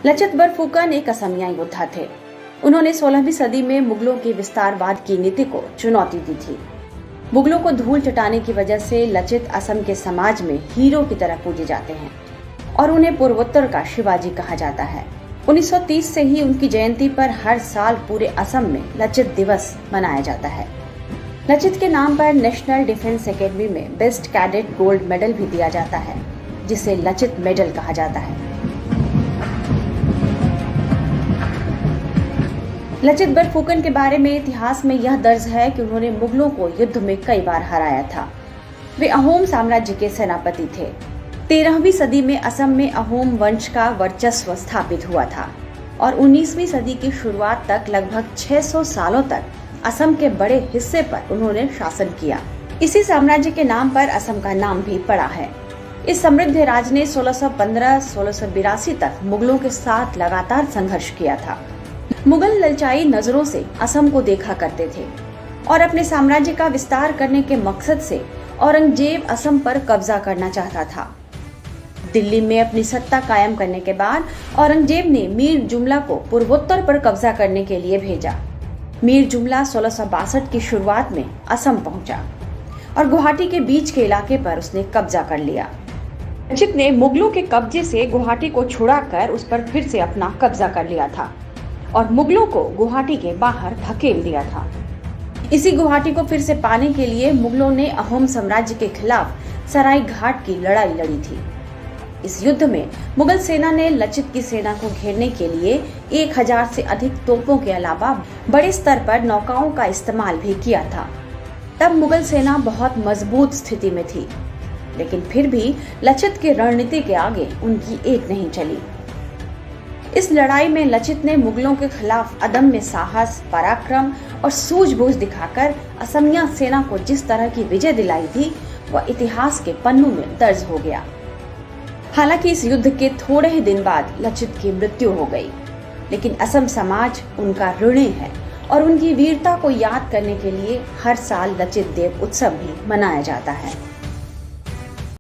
लचित बरफुकन एक असमिया योद्धा थे। उन्होंने 16वीं सदी में मुगलों के विस्तारवाद की नीति को चुनौती दी थी। मुगलों को धूल चटाने की वजह से लचित असम के समाज में हीरो की तरह पूजे जाते हैं और उन्हें पूर्वोत्तर का शिवाजी कहा जाता है। 1930 से ही उनकी जयंती पर हर साल पूरे असम में लचित दिवस मनाया जाता है। लचित के नाम पर नेशनल डिफेंस एकेडमी में बेस्ट कैडेट गोल्ड मेडल भी दिया जाता है, जिसे लचित मेडल कहा जाता है। लचित बरफुकन के बारे में इतिहास में यह दर्ज है कि उन्होंने मुगलों को युद्ध में कई बार हराया था। वे अहोम साम्राज्य के सेनापति थे। 13वीं सदी में असम में अहोम वंश का वर्चस्व स्थापित हुआ था और 19वीं सदी की शुरुआत तक लगभग 600 सालों तक असम के बड़े हिस्से पर उन्होंने शासन किया। इसी साम्राज्य के नाम पर असम का नाम भी पड़ा है। इस समृद्ध राज ने 1615-1682 तक मुगलों के साथ लगातार संघर्ष किया था। मुगल ललचाई नजरों से असम को देखा करते थे और अपने साम्राज्य का विस्तार करने के मकसद से औरंगजेब असम पर कब्जा करना चाहता था। दिल्ली में अपनी सत्ता कायम करने के बाद औरंगजेब ने मीर जुमला को पूर्वोत्तर पर कब्जा करने के लिए भेजा। मीर जुमला 1662 की शुरुआत में असम पहुंचा और गुवाहाटी के बीच के इलाके पर उसने कब्जा कर लिया। लचित ने मुगलों के कब्जे से गुवाहाटी को छुड़ाकर उस पर फिर से अपना कब्जा कर लिया था और मुगलों को गुवाहाटी के बाहर धकेल दिया था। इसी गुवाहाटी को फिर से पाने के लिए मुगलों ने अहोम साम्राज्य के खिलाफ सराय घाट की लड़ाई लड़ी थी। इस युद्ध में मुगल सेना ने लचित की सेना को घेरने के लिए 1000 से अधिक तोपों के अलावा बड़े स्तर पर नौकाओं का इस्तेमाल भी किया था। तब मुगल सेना बहुत मजबूत स्थिति में थी, लेकिन फिर भी लचित की रणनीति के आगे उनकी एक नहीं चली। इस लड़ाई में लचित ने मुगलों के खिलाफ अदम्य साहस, पराक्रम और सूझबूझ दिखाकर असमिया सेना को जिस तरह की विजय दिलाई थी, वह इतिहास के पन्नों में दर्ज हो गया। हालांकि इस युद्ध के थोड़े ही दिन बाद लचित की मृत्यु हो गई, लेकिन असम समाज उनका ऋणी है और उनकी वीरता को याद करने के लिए हर साल लचित देव उत्सव भी मनाया जाता है।